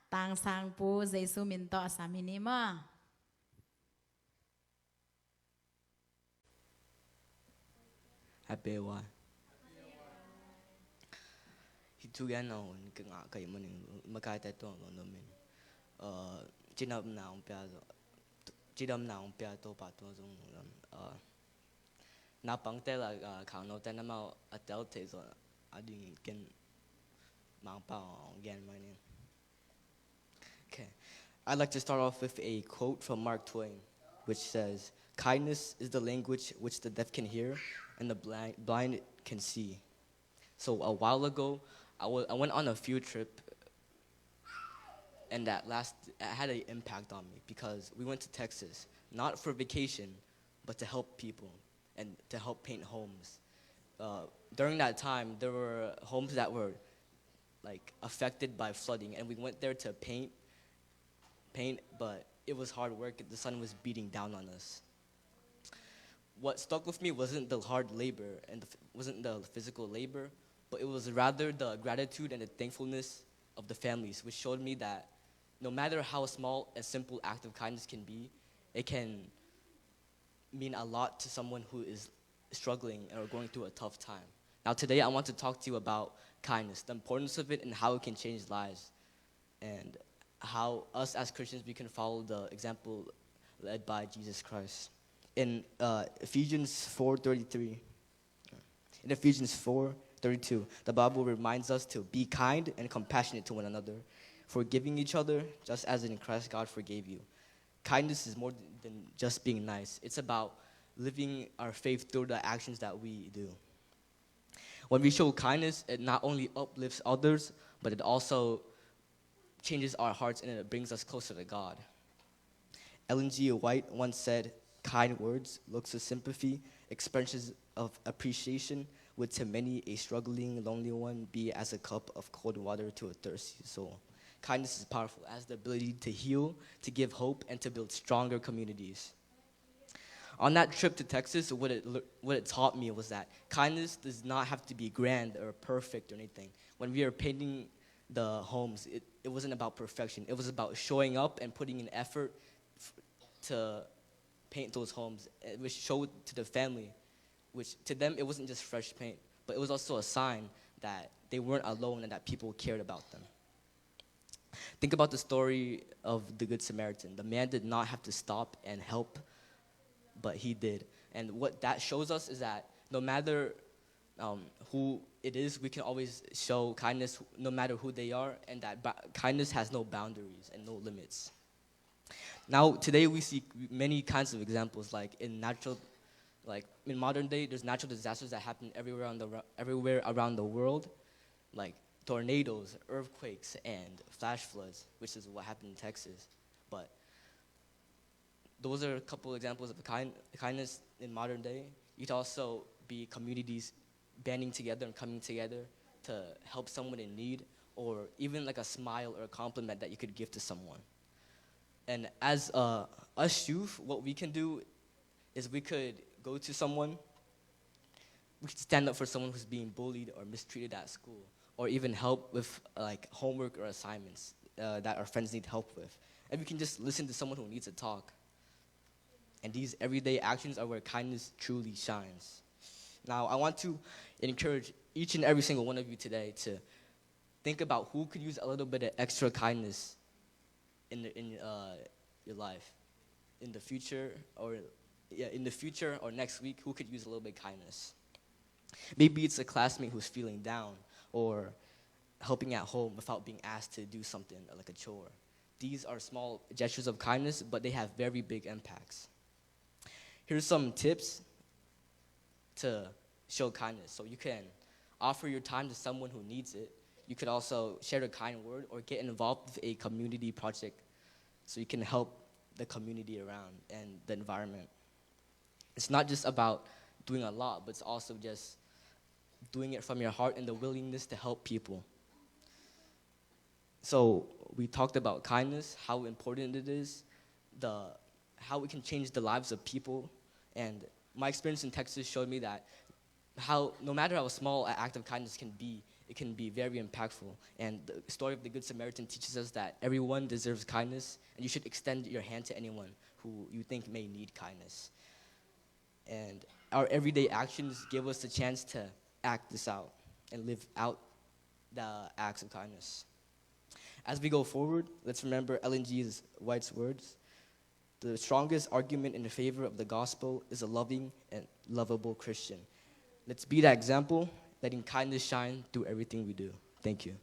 tang Sangpu Giêsu minto saminima. Happy wa. Hitu gan no ke nga kai mo ni makai ta to no min. Chinap na ong pya do. Chidam na ong pya to pa to zong na pang te la khang no ta na ma atel te zo ading ken mang pa again my name. Okay. I'd like to start off with a quote from Mark Twain, which says, "Kindness is the language which the deaf can hear and the blind can see." So a while ago, I went on a field trip, and that had an impact on me because we went to Texas, not for vacation, but to help people and to help paint homes. During that time, there were homes that were like affected by flooding, and we went there to paint, but it was hard work. The sun was beating down on us. What stuck with me wasn't the hard labor and wasn't the physical labor, but it was rather the gratitude and the thankfulness of the families, which showed me that no matter how small a simple act of kindness can be, it can mean a lot to someone who is struggling or going through a tough time. Now today I want to talk to you about kindness, the importance of it and how it can change lives, and how us as Christians we can follow the example led by Jesus Christ. In Ephesians 4:32, the Bible reminds us to be kind and compassionate to one another, forgiving each other just as in Christ God forgave you. Kindness is more than just being nice. It's about living our faith through the actions that we do. When we show kindness, it not only uplifts others, but it also changes our hearts and it brings us closer to God. Ellen G. White once said, "Kind words, looks of sympathy, expressions of appreciation would to many a struggling, lonely one be as a cup of cold water to a thirsty soul." Kindness is powerful. It has the ability to heal, to give hope, and to build stronger communities. On that trip to Texas, what it taught me was that kindness does not have to be grand or perfect or anything. When we were painting the homes, it wasn't about perfection. It was about showing up and putting in effort to paint those homes, which showed to the family, which to them it wasn't just fresh paint, but it was also a sign that they weren't alone and that people cared about them. Think about the story of the Good Samaritan. The man did not have to stop and help, but he did. And what that shows us is that no matter who it is, we can always show kindness no matter who they are, and that kindness has no boundaries and no limits. Now, today we see many kinds of examples, like in modern day, there's natural disasters that happen everywhere around the world, like tornadoes, earthquakes, and flash floods, which is what happened in Texas. But those are a couple examples of kindness in modern day. It could also be communities banding together and coming together to help someone in need, or even like a smile or a compliment that you could give to someone. And as us youth, what we can do is we could go to someone, we could stand up for someone who's being bullied or mistreated at school, or even help with like homework or assignments that our friends need help with. And we can just listen to someone who needs to talk. And these everyday actions are where kindness truly shines. Now, I want to encourage each and every single one of you today to think about who could use a little bit of extra kindness in your life, in the future or next week. Who could use a little bit of kindness? Maybe it's a classmate who's feeling down, or helping at home without being asked to do something like a chore. These are small gestures of kindness, but they have very big impacts. Here's some tips to show kindness. So you can offer your time to someone who needs it. You could also share a kind word or get involved with a community project so you can help the community around and the environment. It's not just about doing a lot, but it's also just doing it from your heart and the willingness to help people. So we talked about kindness, how important it is, how it can change the lives of people. And my experience in Texas showed me that no matter how small an act of kindness can be, it can be very impactful. And the story of the Good Samaritan teaches us that everyone deserves kindness, and you should extend your hand to anyone who you think may need kindness. And our everyday actions give us the chance to act this out and live out the acts of kindness. As we go forward, let's remember Ellen G. White's words. The strongest argument in favor of the gospel is a loving and lovable Christian. Let's be that example, letting kindness shine through everything we do. Thank you.